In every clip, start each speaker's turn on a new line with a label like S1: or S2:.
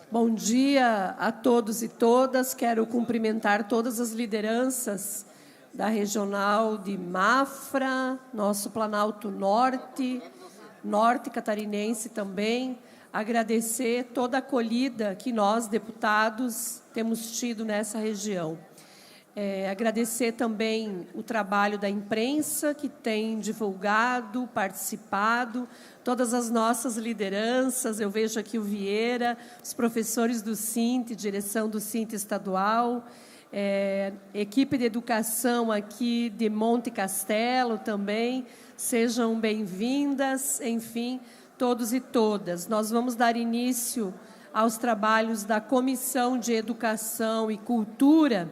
S1: Bom dia a todos e todas. Quero cumprimentar todas as lideranças da Regional de Mafra, nosso Planalto Norte, Norte Catarinense também. Agradecer toda a acolhida que nós, deputados, temos tido nessa região. Agradecer também o trabalho da imprensa, que tem divulgado, participado, todas as nossas lideranças, eu vejo aqui o Vieira, os professores do SINT, direção do SINT estadual, equipe de educação aqui de Monte Castelo também, sejam bem-vindas, enfim, todos e todas. Nós vamos dar início aos trabalhos da Comissão de Educação e Cultura.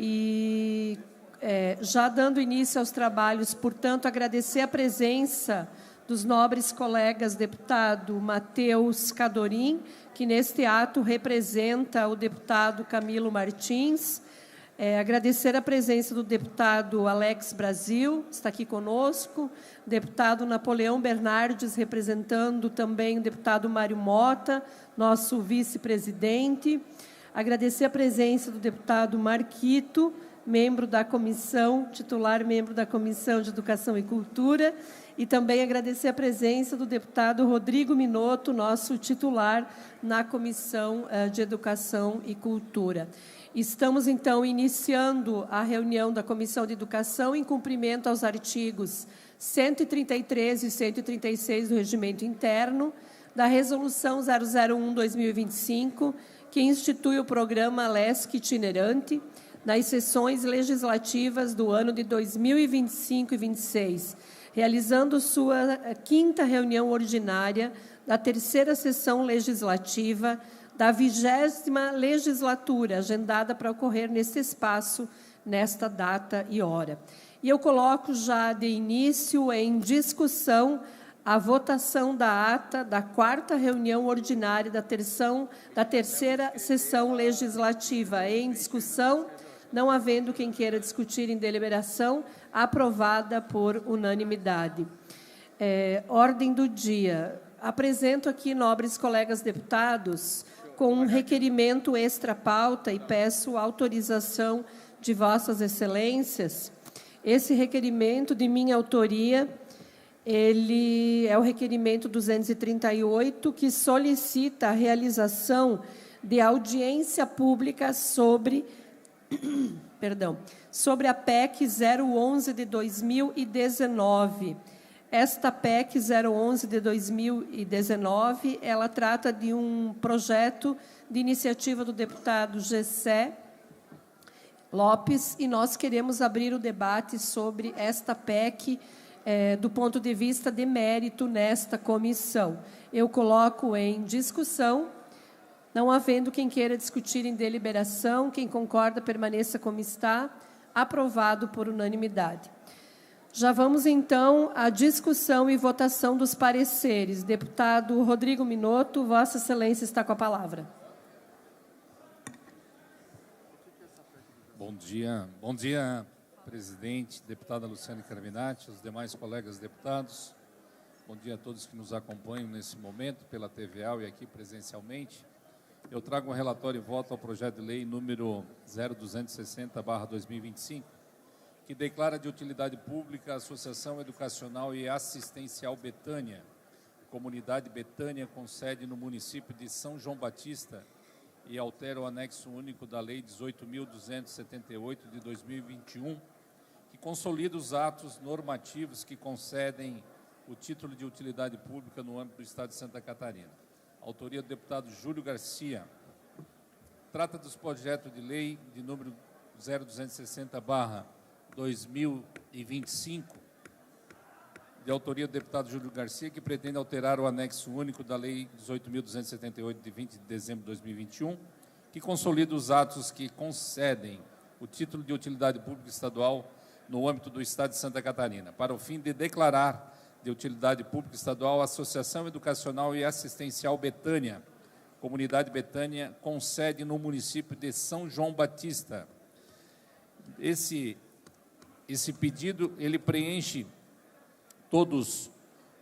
S1: E, já dando início aos trabalhos, portanto, agradecer a presença dos nobres colegas deputado Matheus Cadorim, que neste ato representa o deputado Camilo Martins. Agradecer a presença do deputado Alex Brasil, está aqui conosco, deputado Napoleão Bernardes, representando também o deputado Mário Mota, nosso vice-presidente. Agradecer a presença do deputado Marquito, membro da comissão, titular membro da Comissão de Educação e Cultura, e também agradecer a presença do deputado Rodrigo Minotto, nosso titular na Comissão de Educação e Cultura. Estamos, então, iniciando a reunião da Comissão de Educação em cumprimento aos artigos 133 e 136 do Regimento Interno, da Resolução 001/2025, que institui o programa LESC itinerante nas sessões legislativas do ano de 2025 e 26, realizando sua 5ª reunião ordinária da 3ª sessão legislativa da 20ª legislatura, agendada para ocorrer neste espaço, nesta data e hora. E eu coloco já de início em discussão a votação da ata da 4ª reunião ordinária da 3ª sessão legislativa. Em discussão, não havendo quem queira discutir em deliberação, aprovada por unanimidade. Ordem do dia. Apresento aqui, nobres colegas deputados, com um requerimento extra-pauta e peço autorização de Vossas Excelências. Esse requerimento de minha autoria, ele é o requerimento 238, que solicita a realização de audiência pública sobre a PEC 011 de 2019. Esta PEC 011 de 2019, ela trata de um projeto de iniciativa do deputado Gessé Lopes, e nós queremos abrir o debate sobre esta PEC do ponto de vista de mérito nesta comissão. Eu coloco em discussão, não havendo quem queira discutir em deliberação, quem concorda permaneça como está, aprovado por unanimidade. Já vamos, então, à discussão e votação dos pareceres. Deputado Rodrigo Minotto, Vossa Excelência está com a palavra.
S2: Bom dia, presidente, deputada Luciane Carminati, os demais colegas deputados. Bom dia a todos que nos acompanham nesse momento pela TVA e aqui presencialmente. Eu trago um relatório e voto ao projeto de lei número 0260/2025, que declara de utilidade pública a Associação Educacional e Assistencial Betânia, Comunidade Betânia, com sede no município de São João Batista, e altera o anexo único da Lei 18.278 de 2021, que consolida os atos normativos que concedem o título de utilidade pública no âmbito do Estado de Santa Catarina. Autoria do deputado Júlio Garcia. Trata dos projetos de lei de número 0260/2025, de autoria do deputado Júlio Garcia, que pretende alterar o anexo único da Lei 18.278, de 20 de dezembro de 2021, que consolida os atos que concedem o título de utilidade pública estadual no âmbito do Estado de Santa Catarina, para o fim de declarar de utilidade pública estadual a Associação Educacional e Assistencial Betânia, Comunidade Betânia, com sede no município de São João Batista. Esse pedido, ele preenche todos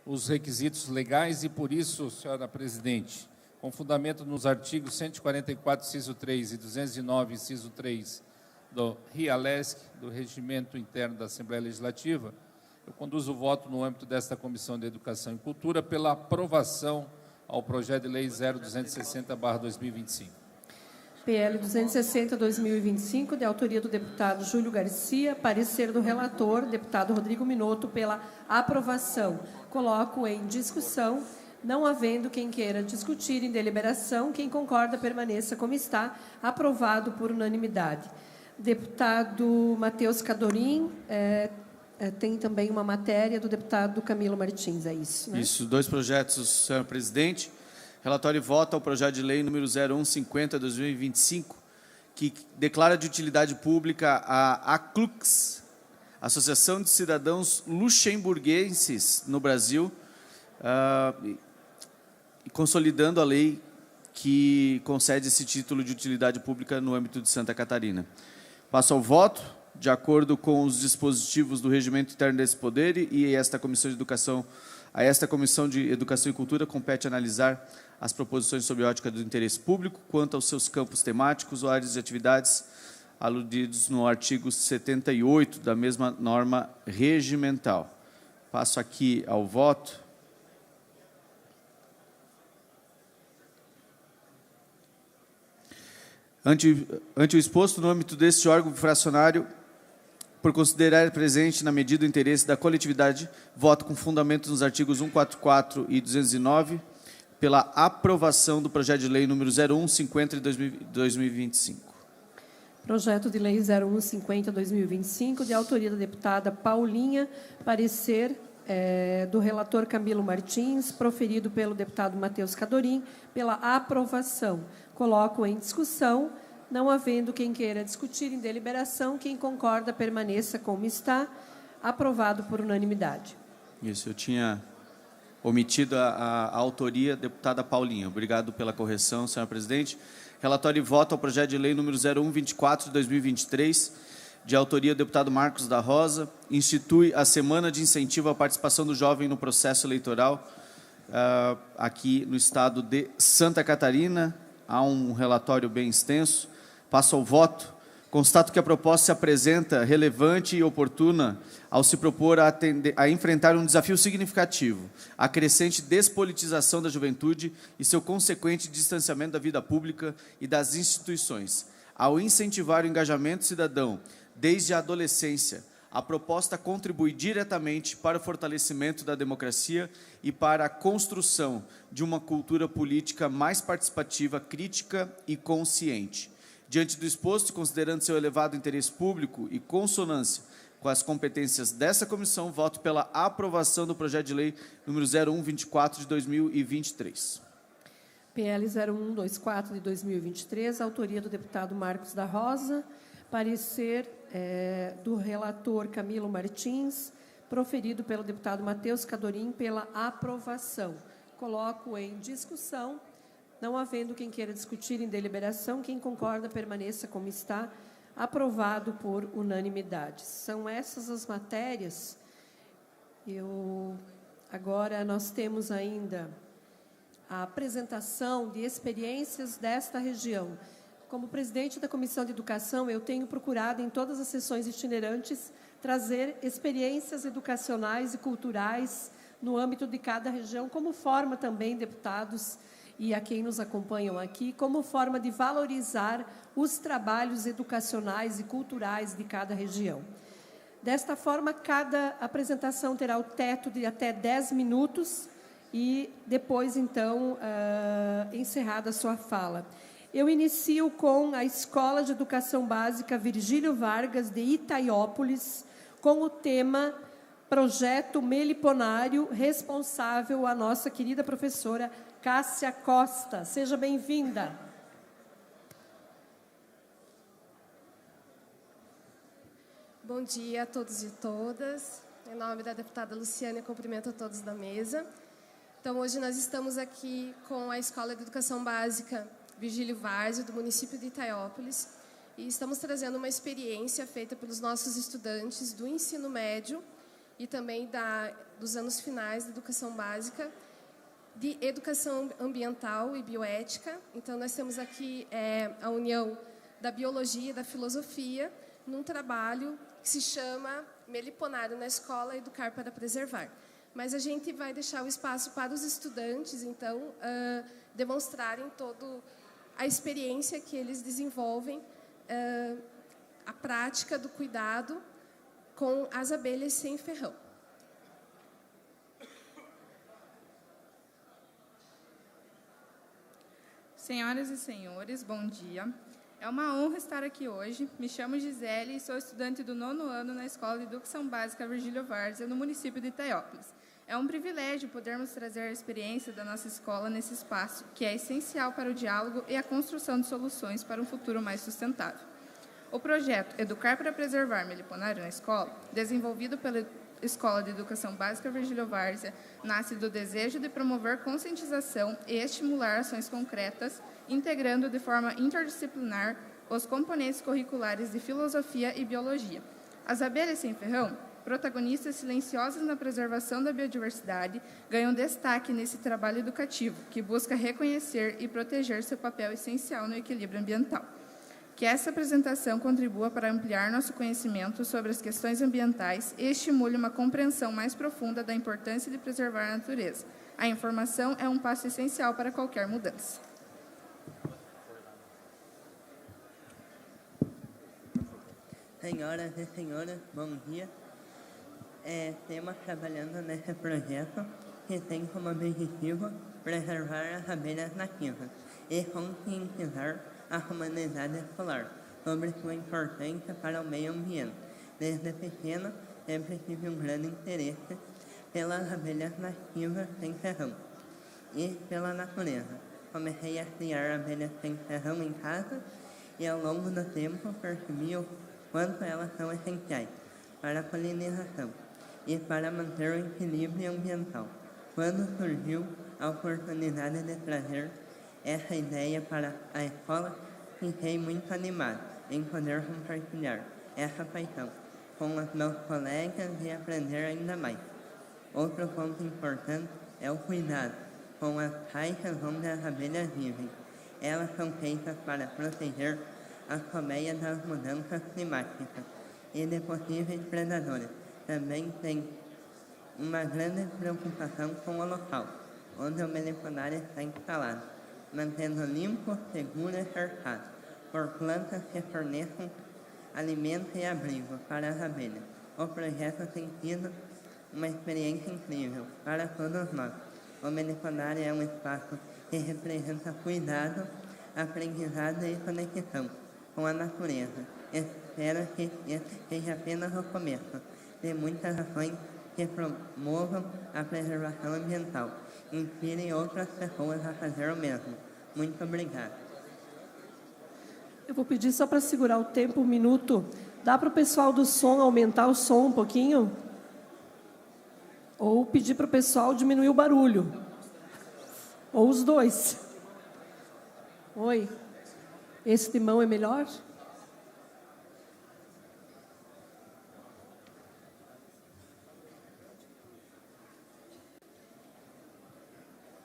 S2: os requisitos legais e, por isso, senhora presidente, com fundamento nos artigos 144, inciso 3 e 209, inciso 3 do RIALESC, do Regimento Interno da Assembleia Legislativa, eu conduzo o voto no âmbito desta Comissão de Educação e Cultura pela aprovação ao projeto de lei 0260/2025.
S1: PL 260/2025, de autoria do deputado Júlio Garcia, parecer do relator, deputado Rodrigo Minotto, pela aprovação. Coloco em discussão. Não havendo quem queira discutir em deliberação, quem concorda permaneça como está. Aprovado por unanimidade. Deputado Matheus Cadorim, tem também uma matéria do deputado Camilo Martins, é isso, né?
S3: Isso, 2 projetos, senhor presidente. Relatório e voto ao projeto de lei número 0150/2025, que declara de utilidade pública a ACLUX, Associação de Cidadãos Luxemburguenses no Brasil, consolidando a lei que concede esse título de utilidade pública no âmbito de Santa Catarina. Passo ao voto, de acordo com os dispositivos do Regimento Interno desse Poder, e a esta Comissão de Educação e Cultura compete analisar as proposições sob ótica do interesse público quanto aos seus campos temáticos ou áreas de atividades aludidos no artigo 78 da mesma norma regimental. Passo aqui ao voto. Ante o exposto, no âmbito deste órgão fracionário, por considerar presente, na medida do interesse da coletividade, voto com fundamento nos artigos 144 e 209, pela aprovação do projeto de lei número 0150/2025.
S1: Projeto de lei 0150/2025, de autoria da deputada Paulinha, parecer do relator Camilo Martins, proferido pelo deputado Matheus Cadorim, pela aprovação. Coloco em discussão. Não havendo quem queira discutir em deliberação, quem concorda permaneça como está. Aprovado por unanimidade.
S3: Isso, eu tinha omitido a autoria, deputada Paulinha. Obrigado pela correção, senhor presidente. Relatório e voto ao projeto de lei número 0124/2023, de autoria do deputado Marcos da Rosa, institui a Semana de Incentivo à Participação do Jovem no Processo Eleitoral, aqui no estado de Santa Catarina. Há um relatório bem extenso. Passo ao voto. Constato que a proposta se apresenta relevante e oportuna ao se propor a enfrentar um desafio significativo, a crescente despolitização da juventude e seu consequente distanciamento da vida pública e das instituições. Ao incentivar o engajamento cidadão desde a adolescência, a proposta contribui diretamente para o fortalecimento da democracia e para a construção de uma cultura política mais participativa, crítica e consciente. Diante do exposto, considerando seu elevado interesse público e consonância com as competências dessa comissão, voto pela aprovação do projeto de lei número 0124/2023.
S1: PL 0124 de 2023, autoria do deputado Marcos da Rosa, parecer do relator Camilo Martins, proferido pelo deputado Matheus Cadorim, pela aprovação. Coloco em discussão. Não havendo quem queira discutir em deliberação, quem concorda permaneça como está. Aprovado por unanimidade. São essas as matérias. Agora nós temos ainda a apresentação de experiências desta região. Como presidente da Comissão de Educação, eu tenho procurado, em todas as sessões itinerantes, trazer experiências educacionais e culturais no âmbito de cada região, como forma também, deputados, e a quem nos acompanham aqui, como forma de valorizar os trabalhos educacionais e culturais de cada região. Desta forma, cada apresentação terá o teto de até 10 minutos e depois, então, encerrada a sua fala. Eu inicio com a Escola de Educação Básica Virgílio Vargas, de Itaiópolis, com o tema Projeto Meliponário, responsável a nossa querida professora Cássia Costa. Seja bem-vinda.
S4: Bom dia a todos e todas. Em nome da deputada Luciane, eu cumprimento a todos da mesa. Então, hoje nós estamos aqui com a Escola de Educação Básica Virgílio Várzea, do município de Itaiópolis, e estamos trazendo uma experiência feita pelos nossos estudantes do ensino médio e também dos anos finais da educação básica, de educação ambiental e bioética. Então, nós temos aqui a união da biologia e da filosofia num trabalho que se chama Meliponário na Escola, Educar para Preservar. Mas a gente vai deixar o espaço para os estudantes, então, demonstrarem toda a experiência que eles desenvolvem, a prática do cuidado com as abelhas sem ferrão.
S5: Senhoras e senhores, bom dia. É uma honra estar aqui hoje. Me chamo Gisele e sou estudante do 9º ano na Escola de Educação Básica Virgílio Várzea, no município de Itaiópolis. É um privilégio podermos trazer a experiência da nossa escola nesse espaço, que é essencial para o diálogo e a construção de soluções para um futuro mais sustentável. O projeto Educar para Preservar Meliponário na Escola, desenvolvido pela Escola de Educação Básica Virgílio Várzea, nasce do desejo de promover conscientização e estimular ações concretas, integrando de forma interdisciplinar os componentes curriculares de filosofia e biologia. As abelhas sem ferrão, protagonistas silenciosas na preservação da biodiversidade, ganham destaque nesse trabalho educativo, que busca reconhecer e proteger seu papel essencial no equilíbrio ambiental. Que essa apresentação contribua para ampliar nosso conhecimento sobre as questões ambientais e estimule uma compreensão mais profunda da importância de preservar a natureza. A informação é um passo essencial para qualquer mudança.
S6: Senhoras e senhores, bom dia. Temos trabalhando nesse projeto que tem como objetivo preservar as abelhas nativas e conscientizar a comunidade escolar sobre sua importância para o meio ambiente. Desde pequeno, sempre tive um grande interesse pelas abelhas nativas sem ferrão e pela natureza. Comecei a criar abelhas sem ferrão em casa e, ao longo do tempo, percebi o quanto elas são essenciais para a polinização e para manter o equilíbrio ambiental. Quando surgiu a oportunidade de trazer essa ideia para a escola, fiquei muito animado em poder compartilhar essa paixão com os meus colegas e aprender ainda mais. Outro ponto importante é o cuidado com as caixas onde as abelhas vivem. Elas são feitas para proteger as colmeias das mudanças climáticas e de possíveis predadores. Também tem uma grande preocupação com o local onde o meliponário está instalado, mantendo limpo, seguro e cercado por plantas que forneçam alimento e abrigo para as abelhas. O projeto tem sido uma experiência incrível para todos nós. O meliponário é um espaço que representa cuidado, aprendizado e conexão com a natureza. Espero que esse seja apenas o começo de muitas ações que promovam a preservação ambiental. Inspirem outras pessoas a fazer o mesmo. Muito obrigado.
S1: Eu vou pedir só para segurar o tempo, um minuto. Dá para o pessoal do som aumentar o som um pouquinho? Ou pedir para o pessoal diminuir o barulho? Ou os dois? Oi? Esse de mão é melhor?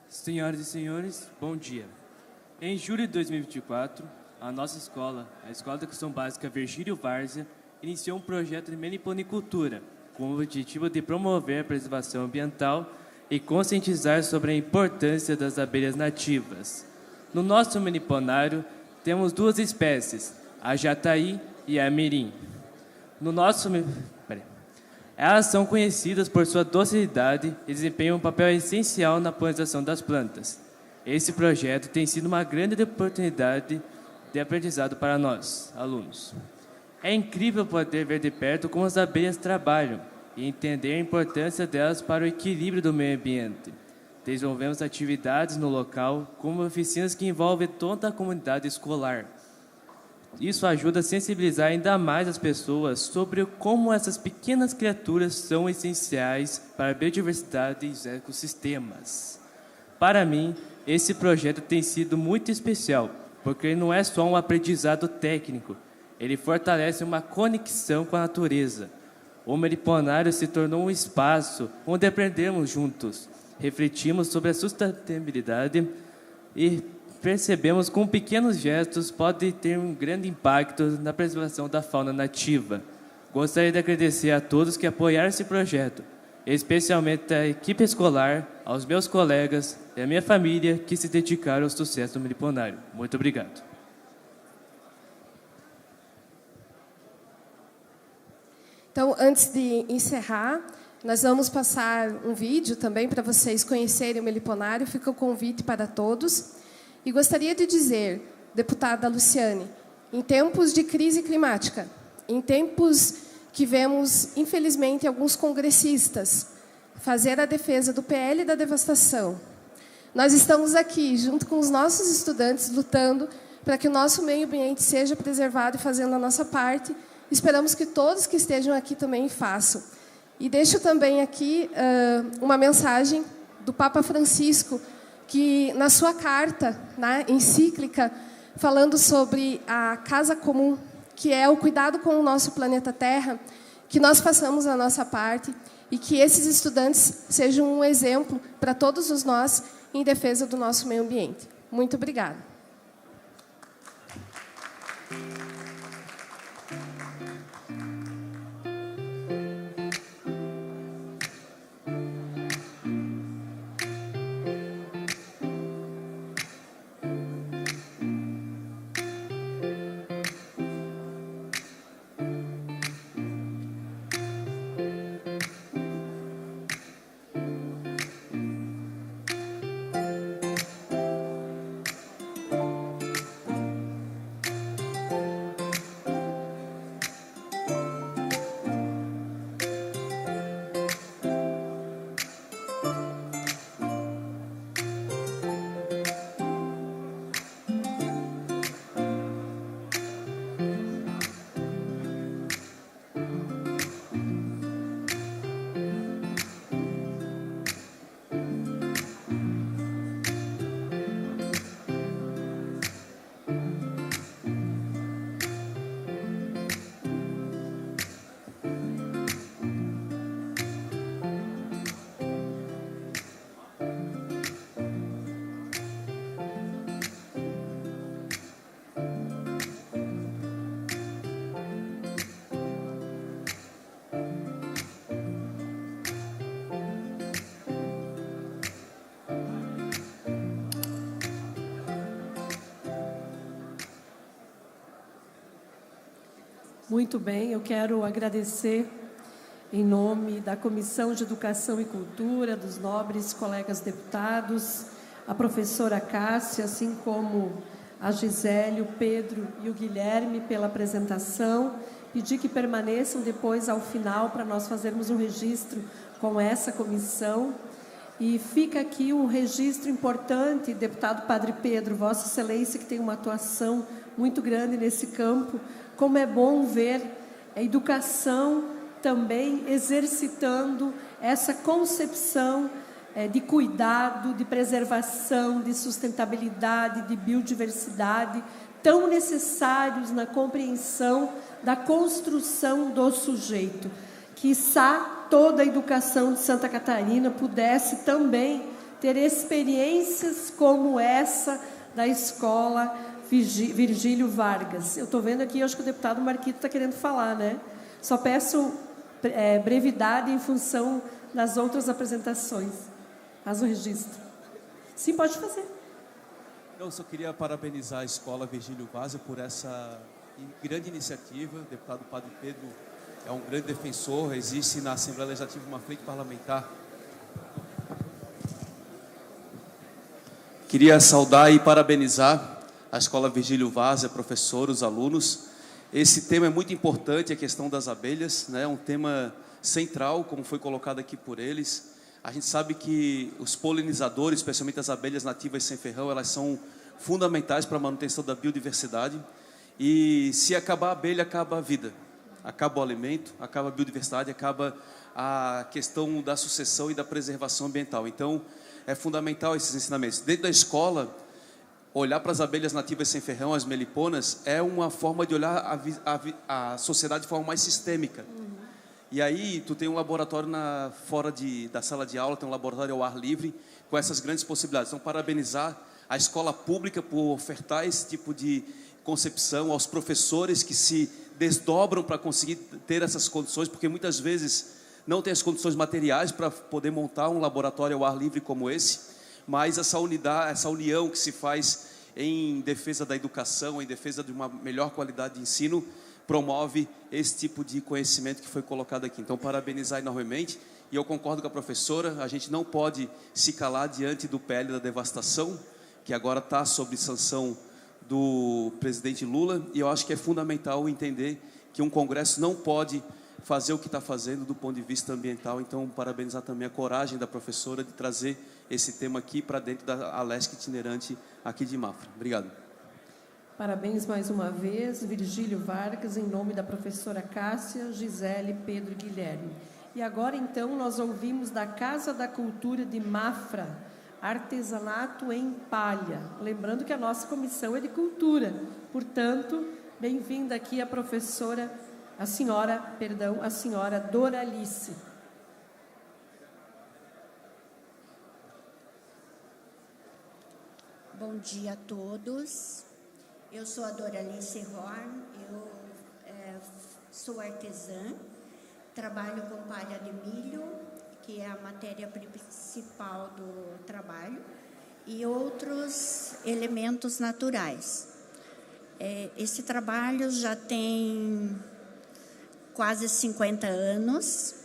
S7: Senhoras e senhores, bom dia. Em julho de 2024, a nossa escola, a Escola de Educação Básica Virgílio Várzea, iniciou um projeto de meliponicultura com o objetivo de promover a preservação ambiental e conscientizar sobre a importância das abelhas nativas. No nosso meliponário, temos duas espécies, a jataí e a mirim. Elas são conhecidas por sua docilidade e desempenham um papel essencial na polinização das plantas. Esse projeto tem sido uma grande oportunidade de aprendizado para nós, alunos. É incrível poder ver de perto como as abelhas trabalham e entender a importância delas para o equilíbrio do meio ambiente. Desenvolvemos atividades no local, como oficinas que envolvem toda a comunidade escolar. Isso ajuda a sensibilizar ainda mais as pessoas sobre como essas pequenas criaturas são essenciais para a biodiversidade e os ecossistemas. Para mim, esse projeto tem sido muito especial, porque ele não é só um aprendizado técnico, ele fortalece uma conexão com a natureza. O meliponário se tornou um espaço onde aprendemos juntos refletimos sobre a sustentabilidade e percebemos como pequenos gestos podem ter um grande impacto na preservação da fauna nativa. Gostaria de agradecer a todos que apoiaram esse projeto, especialmente à equipe escolar, aos meus colegas e à minha família que se dedicaram ao sucesso do Meliponário. Muito obrigado.
S4: Então, antes de encerrar, nós vamos passar um vídeo também para vocês conhecerem o Meliponário. Fica o convite para todos. E gostaria de dizer, deputada Luciane, em tempos de crise climática, em tempos que vemos, infelizmente, alguns congressistas fazer a defesa do PL da devastação, nós estamos aqui, junto com os nossos estudantes, lutando para que o nosso meio ambiente seja preservado e fazendo a nossa parte. Esperamos que todos que estejam aqui também façam. E deixo também aqui uma mensagem do Papa Francisco, que na sua carta, na encíclica, falando sobre a casa comum, que é o cuidado com o nosso planeta Terra, que nós façamos a nossa parte e que esses estudantes sejam um exemplo para todos os nós em defesa do nosso meio ambiente. Muito obrigada.
S1: Muito bem, eu quero agradecer em nome da Comissão de Educação e Cultura, dos nobres colegas deputados, a professora Cássia, assim como a Gisele, o Pedro e o Guilherme pela apresentação. Pedir que permaneçam depois ao final para nós fazermos um registro com essa comissão. E fica aqui um registro importante, deputado Padre Pedro, Vossa Excelência, que tem uma atuação muito grande nesse campo. Como é bom ver a educação também exercitando essa concepção de cuidado, de preservação, de sustentabilidade, de biodiversidade, tão necessários na compreensão da construção do sujeito. Quiçá toda a educação de Santa Catarina pudesse também ter experiências como essa da escola Virgílio Vargas. Eu estou vendo aqui, acho que o deputado Marquito está querendo falar, né? Só peço brevidade em função das outras apresentações. Faz o registro. Sim, pode fazer.
S8: Eu só queria parabenizar a escola Virgílio Vargas por essa grande iniciativa. O deputado Padre Pedro é um grande defensor. Existe na Assembleia Legislativa uma frente parlamentar. Queria saudar e parabenizar a Escola Virgílio Vargas, professor, os alunos. Esse tema é muito importante, a questão das abelhas, né? É um tema central, como foi colocado aqui por eles. A gente sabe que os polinizadores, especialmente as abelhas nativas sem ferrão, elas são fundamentais para a manutenção da biodiversidade. E se acabar a abelha, acaba a vida. Acaba o alimento, acaba a biodiversidade, acaba a questão da sucessão e da preservação ambiental. Então, é fundamental esses ensinamentos. Dentro da escola, olhar para as abelhas nativas sem ferrão, as meliponas, é uma forma de olhar a sociedade de forma mais sistêmica. E aí tu tem um laboratório fora da sala de aula, tem um laboratório ao ar livre, com essas grandes possibilidades. Então, parabenizar a escola pública por ofertar esse tipo de concepção, aos professores que se desdobram para conseguir ter essas condições, porque muitas vezes não tem as condições materiais para poder montar um laboratório ao ar livre como esse, mas essa união que se faz em defesa da educação, em defesa de uma melhor qualidade de ensino, promove esse tipo de conhecimento que foi colocado aqui. Então, parabenizar enormemente, e eu concordo com a professora, a gente não pode se calar diante do PL da devastação, que agora está sob sanção do presidente Lula, e eu acho que é fundamental entender que um Congresso não pode fazer o que está fazendo do ponto de vista ambiental. Então, parabenizar também a coragem da professora de trazer esse tema aqui para dentro da Alesc itinerante aqui de Mafra. Obrigado.
S1: Parabéns mais uma vez, Virgílio Vargas, em nome da professora Cássia, Gisele, Pedro e Guilherme. E agora, então, nós ouvimos da Casa da Cultura de Mafra, artesanato em palha. Lembrando que a nossa comissão é de cultura. Portanto, bem-vinda aqui a professora, a senhora Doralice.
S9: Bom dia a todos. Eu sou a Doralice Horn, eu sou artesã, trabalho com palha de milho, que é a matéria principal do trabalho, e outros elementos naturais. Esse trabalho já tem quase 50 anos,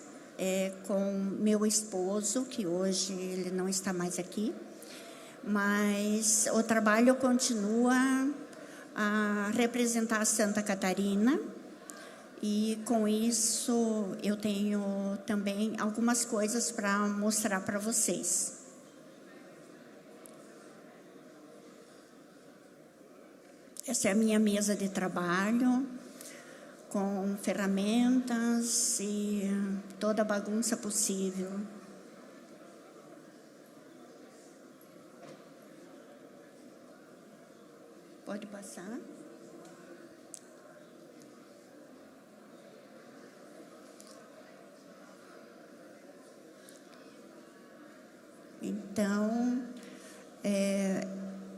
S9: com meu esposo, que hoje ele não está mais aqui, mas o trabalho continua a representar Santa Catarina, e com isso eu tenho também algumas coisas para mostrar para vocês. Essa é a minha mesa de trabalho, com ferramentas e toda a bagunça possível. Pode passar. Então,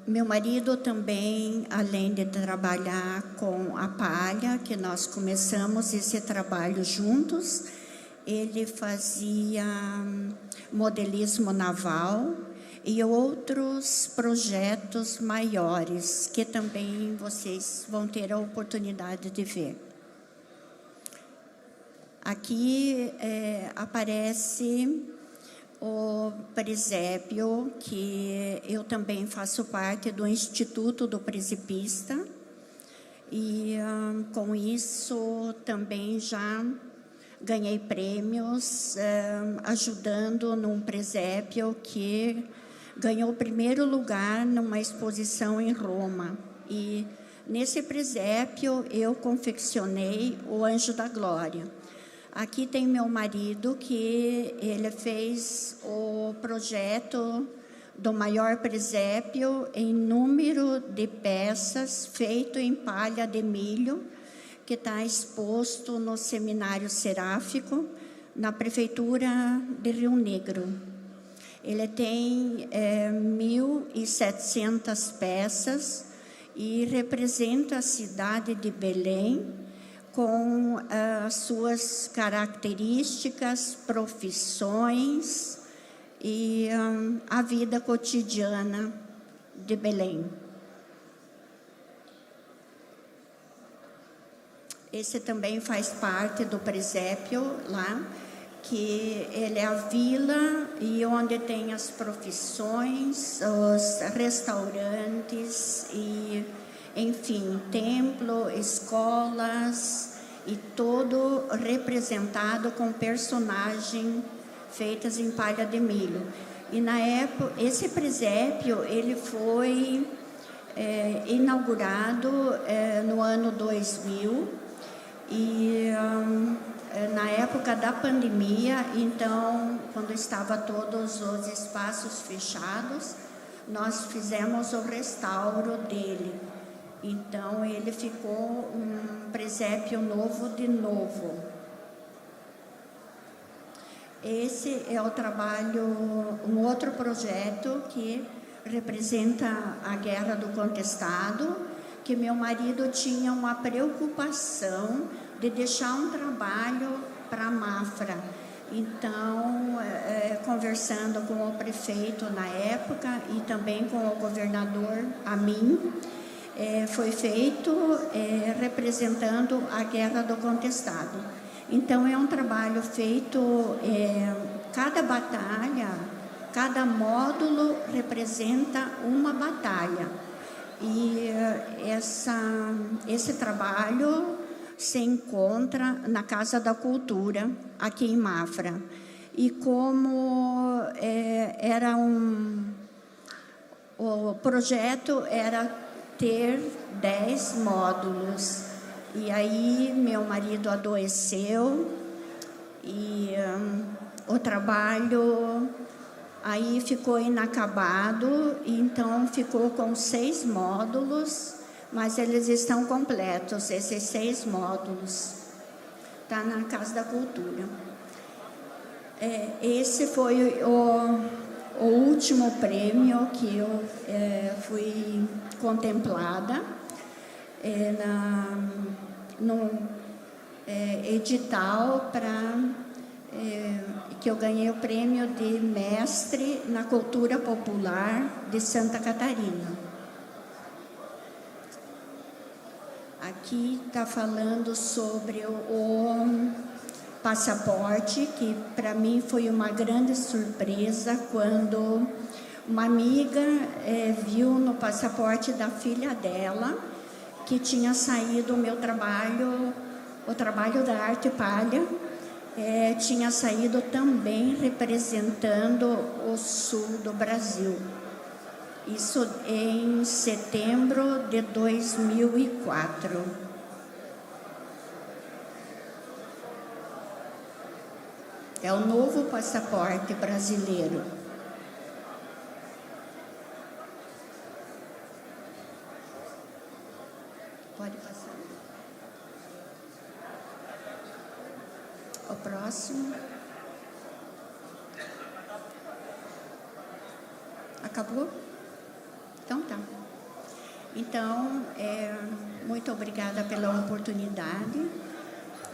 S9: meu marido também, além de trabalhar com a palha, que nós começamos esse trabalho juntos, ele fazia modelismo naval e outros projetos maiores, que também vocês vão ter a oportunidade de ver. Aqui aparece o presépio, que eu também faço parte do Instituto do Presepista, e com isso também já ganhei prêmios ajudando num presépio que ganhou o primeiro lugar numa exposição em Roma. E nesse presépio eu confeccionei o Anjo da Glória. Aqui tem meu marido, que ele fez o projeto do maior presépio em número de peças, feito em palha de milho, que está exposto no Seminário Seráfico, na Prefeitura de Rio Negro. Ele tem 1.700 peças e representa a cidade de Belém, com as suas características, profissões e a vida cotidiana de Belém. Esse também faz parte do presépio lá, que ele é a vila e onde tem as profissões, os restaurantes e, enfim, templo, escolas, e todo representado com personagem feitas em palha de milho. E na época, esse presépio ele foi inaugurado no ano 2000, e na época da pandemia, então, quando estavam todos os espaços fechados, nós fizemos o restauro dele. Então, ele ficou um presépio novo de novo. Esse é o trabalho, um outro projeto que representa a Guerra do Contestado, que meu marido tinha uma preocupação de deixar um trabalho para a Mafra. Então, conversando com o prefeito na época e também com o governador Amin, foi feito representando a Guerra do Contestado. Então, é um trabalho feito, cada batalha, cada módulo representa uma batalha. E esse trabalho se encontra na Casa da Cultura, aqui em Mafra. E como o projeto era ter 10 módulos. E aí meu marido adoeceu e o trabalho aí ficou inacabado, então ficou com 6 módulos, mas eles estão completos, esses 6 módulos. Está na Casa da Cultura. Esse foi o último prêmio que eu fui contemplada no edital que eu ganhei o prêmio de mestre na cultura popular de Santa Catarina. Aqui está falando sobre o passaporte, que para mim foi uma grande surpresa quando uma amiga viu no passaporte da filha dela que tinha saído o meu trabalho, o trabalho da arte palha, tinha saído também representando o sul do Brasil. Isso em setembro de 2004. É o novo passaporte brasileiro. Pode passar. O próximo. Acabou? Então tá. Então, muito obrigada pela oportunidade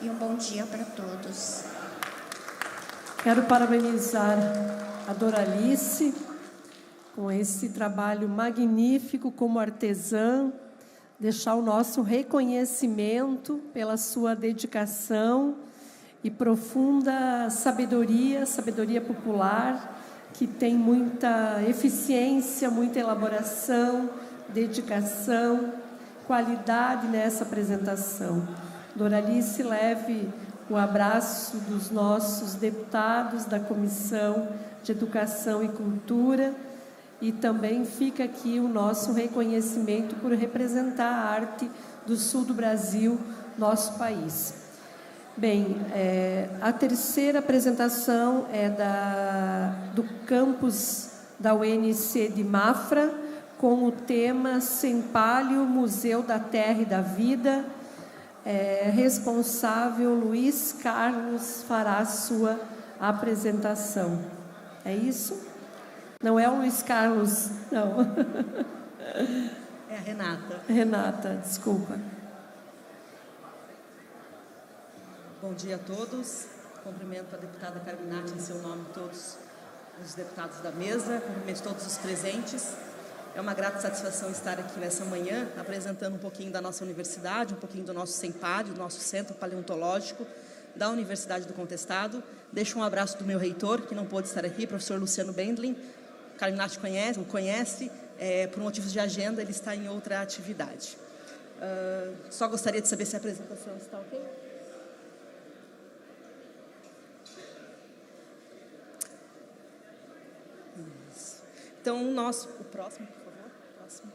S9: e um bom dia para todos.
S1: Quero parabenizar a Doralice com esse trabalho magnífico como artesã, deixar o nosso reconhecimento pela sua dedicação e profunda sabedoria popular, que tem muita eficiência, muita elaboração, dedicação, qualidade nessa apresentação. Doralice, leve o abraço dos nossos deputados da Comissão de Educação e Cultura e também fica aqui o nosso reconhecimento por representar a arte do sul do Brasil, nosso país. Bem, a terceira apresentação é do campus da UNC de Mafra, com o tema Sempalho, Museu da Terra e da Vida. Responsável Luiz Carlos fará a sua apresentação. É isso? Não é o Luiz Carlos, não.
S10: É a Renata.
S1: Renata, desculpa.
S10: Bom dia a todos. Cumprimento a deputada Carminati em seu nome, todos os deputados da mesa, cumprimento todos os presentes. É uma grata satisfação estar aqui nessa manhã, apresentando um pouquinho da nossa universidade, um pouquinho do nosso Sempad, do nosso Centro Paleontológico da Universidade do Contestado. Deixo um abraço do meu reitor, que não pôde estar aqui, professor Luciano Bendlin. Carminati o conhece, por motivos de agenda, ele está em outra atividade. Só gostaria de saber se a apresentação está ok? Então, o próximo, por favor. Próximo.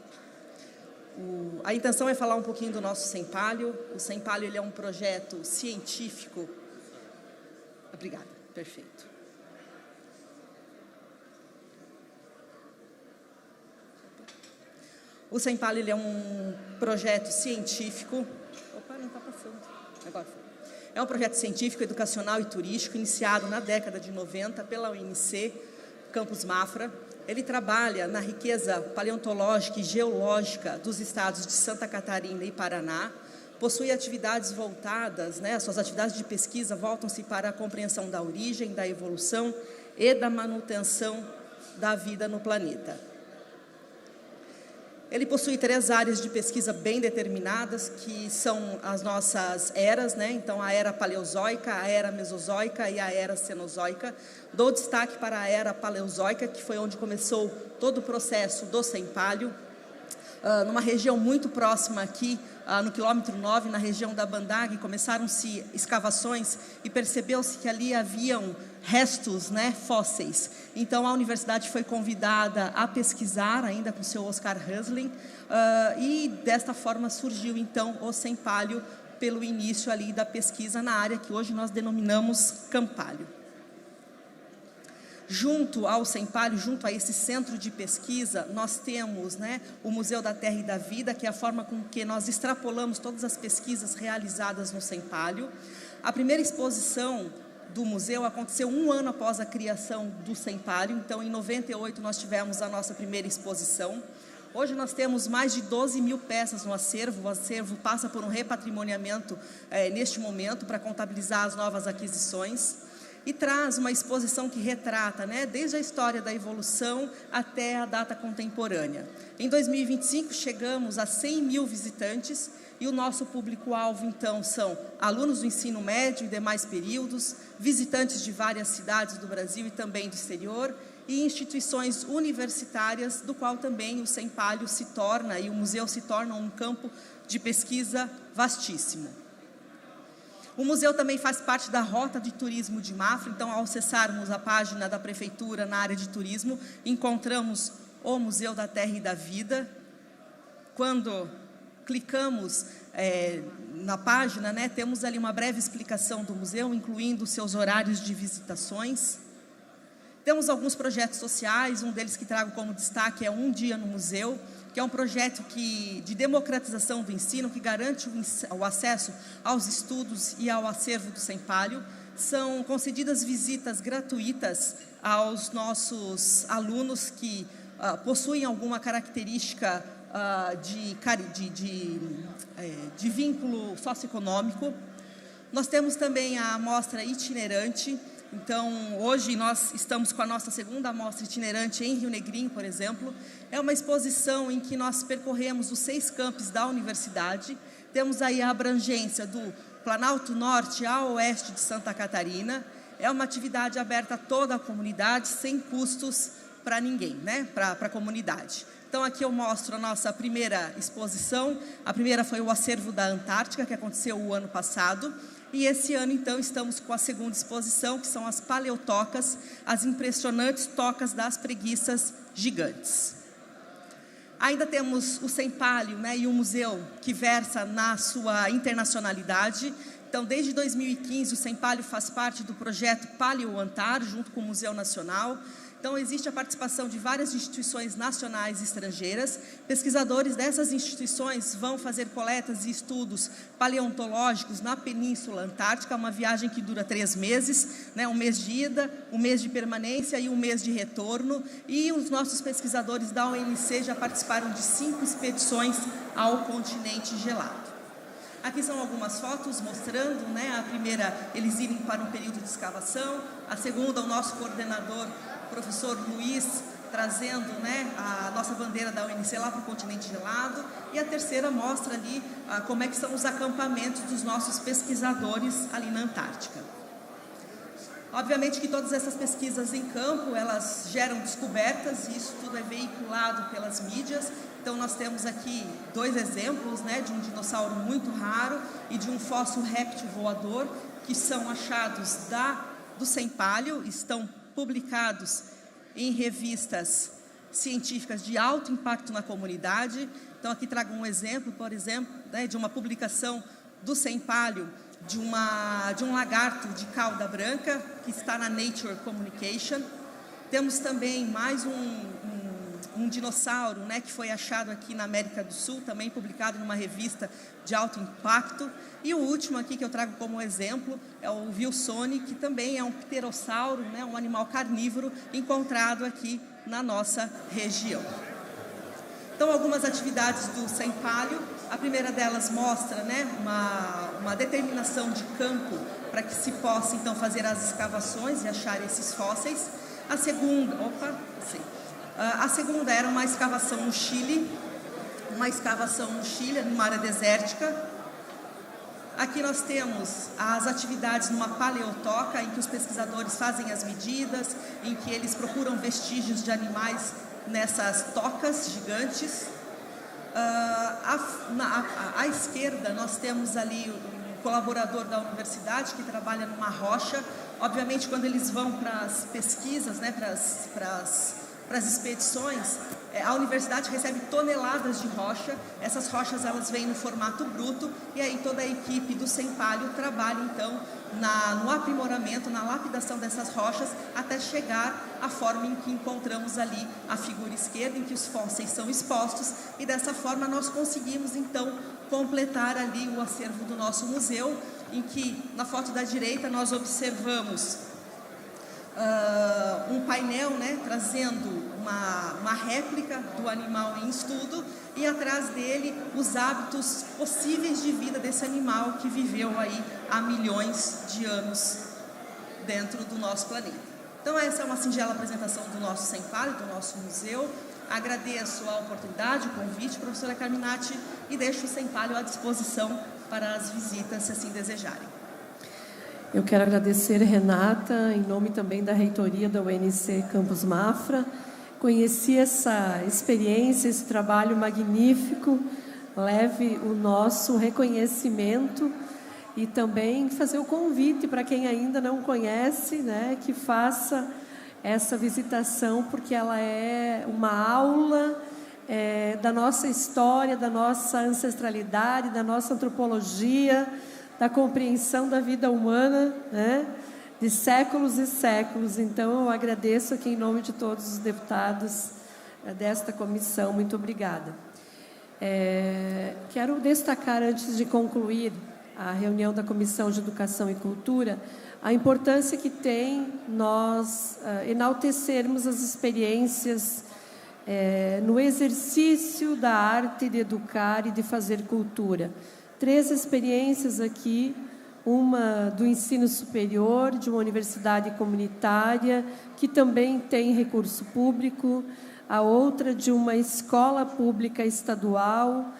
S10: A intenção é falar um pouquinho do nosso Sempalho. O Sempalho ele é um projeto científico. Obrigada, perfeito. O Sempalho ele é um projeto científico. Opa, não está passando. Agora foi. É um projeto científico, educacional e turístico iniciado na década de 90 pela UNC, Campus Mafra. Ele trabalha na riqueza paleontológica e geológica dos estados de Santa Catarina e Paraná. Possui atividades voltadas, né, suas atividades de pesquisa voltam-se para a compreensão da origem, da evolução e da manutenção da vida no planeta. Ele possui 3 áreas de pesquisa bem determinadas, que são as nossas eras, né? Então, a era paleozoica, a era mesozoica e a era cenozoica. Dou destaque para a era paleozoica, que foi onde começou todo o processo do sem-palio, numa região muito próxima aqui, no quilômetro 9, na região da Bandag, começaram-se escavações e percebeu-se que ali haviam restos, né, fósseis. Então, a universidade foi convidada a pesquisar, ainda com o seu Oscar Hösling, e desta forma surgiu, então, o sem-palio, pelo início ali da pesquisa na área que hoje nós denominamos Campalho. Junto ao sem-palio, junto a esse centro de pesquisa, nós temos, né, o Museu da Terra e da Vida, que é a forma com que nós extrapolamos todas as pesquisas realizadas no sem-palio. A primeira exposição do museu aconteceu 1 ano após a criação do sem-palio, então em 98 nós tivemos a nossa primeira exposição. Hoje nós temos mais de 12.000 peças no acervo. O acervo passa por um repatrimoniamento neste momento para contabilizar as novas aquisições. E traz uma exposição que retrata, né, desde a história da evolução até a data contemporânea. Em 2025, chegamos a 100.000 visitantes e o nosso público-alvo, então, são alunos do ensino médio e demais períodos, visitantes de várias cidades do Brasil e também do exterior, e instituições universitárias, do qual também o sem-palio se torna, e o museu se torna um campo de pesquisa vastíssimo. O museu também faz parte da Rota de Turismo de Mafra, então, ao acessarmos a página da Prefeitura na área de turismo, encontramos o Museu da Terra e da Vida. Quando clicamos na página, né, temos ali uma breve explicação do museu, incluindo seus horários de visitações. Temos alguns projetos sociais, um deles que trago como destaque é Um Dia no Museu, que é um projeto de democratização do ensino, que garante o acesso aos estudos e ao acervo do sem-palio. São concedidas visitas gratuitas aos nossos alunos que possuem alguma característica de vínculo socioeconômico. Nós temos também a amostra itinerante. Então, hoje nós estamos com a nossa segunda amostra itinerante em Rio Negrinho, por exemplo. É uma exposição em que nós percorremos os 6 campos da universidade. Temos aí a abrangência do Planalto Norte ao oeste de Santa Catarina. É uma atividade aberta a toda a comunidade, sem custos para ninguém, né? Para a comunidade. Então, aqui eu mostro a nossa primeira exposição. A primeira foi o acervo da Antártica, que aconteceu o ano passado. E esse ano, então, estamos com a segunda exposição, que são as paleotocas, as impressionantes tocas das preguiças gigantes. Ainda temos o sem-palio, né, e o museu que versa na sua internacionalidade. Então, desde 2015, o sem-palio faz parte do projeto Paleo-Antar, junto com o Museu Nacional. Então, existe a participação de várias instituições nacionais e estrangeiras. Pesquisadores dessas instituições vão fazer coletas e estudos paleontológicos na Península Antártica, uma viagem que dura 3 meses, né, 1 mês de ida, 1 mês de permanência e 1 mês de retorno. E os nossos pesquisadores da UNC já participaram de 5 expedições ao continente gelado. Aqui são algumas fotos mostrando, né, a primeira, eles irem para um período de escavação, a segunda, o nosso coordenador, o professor Luiz, trazendo, né, a nossa bandeira da UNC lá para o continente gelado, e a terceira mostra ali como é que são os acampamentos dos nossos pesquisadores ali na Antártica. Obviamente que todas essas pesquisas em campo, elas geram descobertas, e isso tudo é veiculado pelas mídias. Então, nós temos aqui 2 exemplos, né, de um dinossauro muito raro e de um fóssil réptil voador, que são achados do sem-palio, estão publicados em revistas científicas de alto impacto na comunidade. Então, aqui trago um exemplo, por exemplo, né, de uma publicação do sem-palio, de um lagarto de cauda branca, que está na Nature Communication. Temos também mais um dinossauro, né, que foi achado aqui na América do Sul, também publicado numa revista de alto impacto. E o último aqui que eu trago como exemplo é o Wilsone, que também é um pterossauro, né, um animal carnívoro encontrado aqui na nossa região. Então, algumas atividades do Sem-Palio. A primeira delas mostra, né, uma determinação de campo para que se possa, então, fazer as escavações e achar esses fósseis. A segunda era uma escavação no Chile, numa área desértica. Aqui nós temos as atividades numa paleotoca, em que os pesquisadores fazem as medidas, em que eles procuram vestígios de animais nessas tocas gigantes. À esquerda nós temos ali um colaborador da universidade que trabalha numa rocha. Obviamente, quando eles vão para as pesquisas, né, para as expedições, a universidade recebe toneladas de rocha. Essas rochas elas vêm no formato bruto, e aí toda a equipe do Sem-Palio trabalha então no aprimoramento, na lapidação dessas rochas, até chegar à forma em que encontramos ali a figura esquerda, em que os fósseis são expostos, e dessa forma nós conseguimos então completar ali o acervo do nosso museu, em que na foto da direita nós observamos um painel, né, trazendo uma réplica do animal em estudo, e atrás dele os hábitos possíveis de vida desse animal que viveu aí há milhões de anos dentro do nosso planeta. Então essa é uma singela apresentação do nosso Sem-Palio, do nosso museu. Agradeço a oportunidade, o convite, professora Carminati, e deixo o Sem-Palio à disposição para as visitas, se assim desejarem.
S1: Eu quero agradecer, Renata, em nome também da reitoria da UNC Campus Mafra. Conheci essa experiência, esse trabalho magnífico. Leve o nosso reconhecimento e também fazer o convite para quem ainda não conhece, né, que faça essa visitação, porque ela é uma aula da nossa história, da nossa ancestralidade, da nossa antropologia, da compreensão da vida humana, né, de séculos e séculos. Então, eu agradeço aqui em nome de todos os deputados desta comissão. Muito obrigada. Quero destacar, antes de concluir a reunião da Comissão de Educação e Cultura, a importância que tem nós enaltecermos as experiências no exercício da arte de educar e de fazer cultura. 3 experiências aqui, uma do ensino superior, de uma universidade comunitária, que também tem recurso público, a outra de uma escola pública estadual,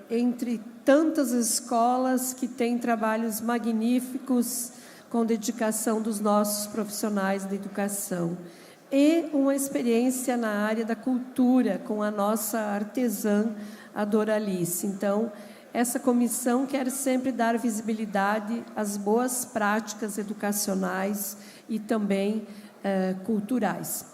S1: entre tantas escolas que têm trabalhos magníficos com dedicação dos nossos profissionais da educação. E uma experiência na área da cultura, com a nossa artesã, a Doralice. Então, essa comissão quer sempre dar visibilidade às boas práticas educacionais e também culturais.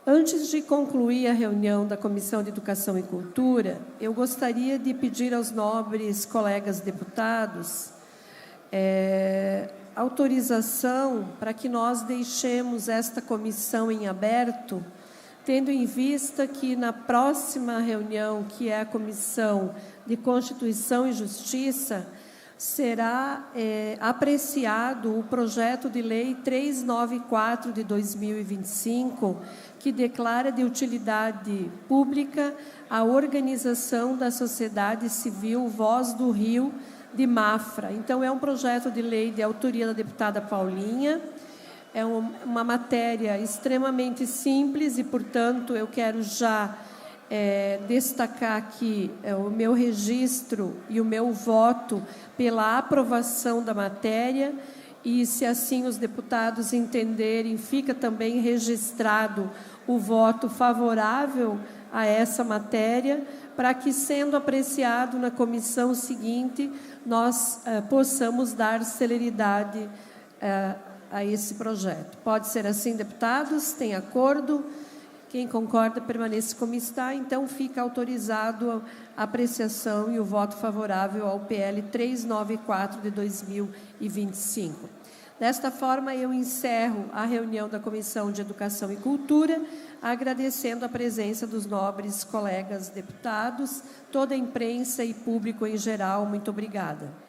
S1: Antes de concluir a reunião da Comissão de Educação e Cultura, eu gostaria de pedir aos nobres colegas deputados autorização para que nós deixemos esta comissão em aberto, tendo em vista que na próxima reunião, que é a Comissão de Constituição e Justiça, será apreciado o projeto de lei 394 de 2025, que declara de utilidade pública a organização da sociedade civil Voz do Rio de Mafra. Então, é um projeto de lei de autoria da deputada Paulinha. É uma matéria extremamente simples e, portanto, eu quero já destacar aqui o meu registro e o meu voto pela aprovação da matéria, e, se assim os deputados entenderem, fica também registrado o voto favorável a essa matéria, para que, sendo apreciado na comissão seguinte, nós possamos dar celeridade a esse projeto. Pode ser assim, deputados? Tem acordo? Quem concorda, permaneça como está. Então, fica autorizado a apreciação e o voto favorável ao PL 394 de 2025. Desta forma, eu encerro a reunião da Comissão de Educação e Cultura, agradecendo a presença dos nobres colegas deputados, toda a imprensa e público em geral. Muito obrigada.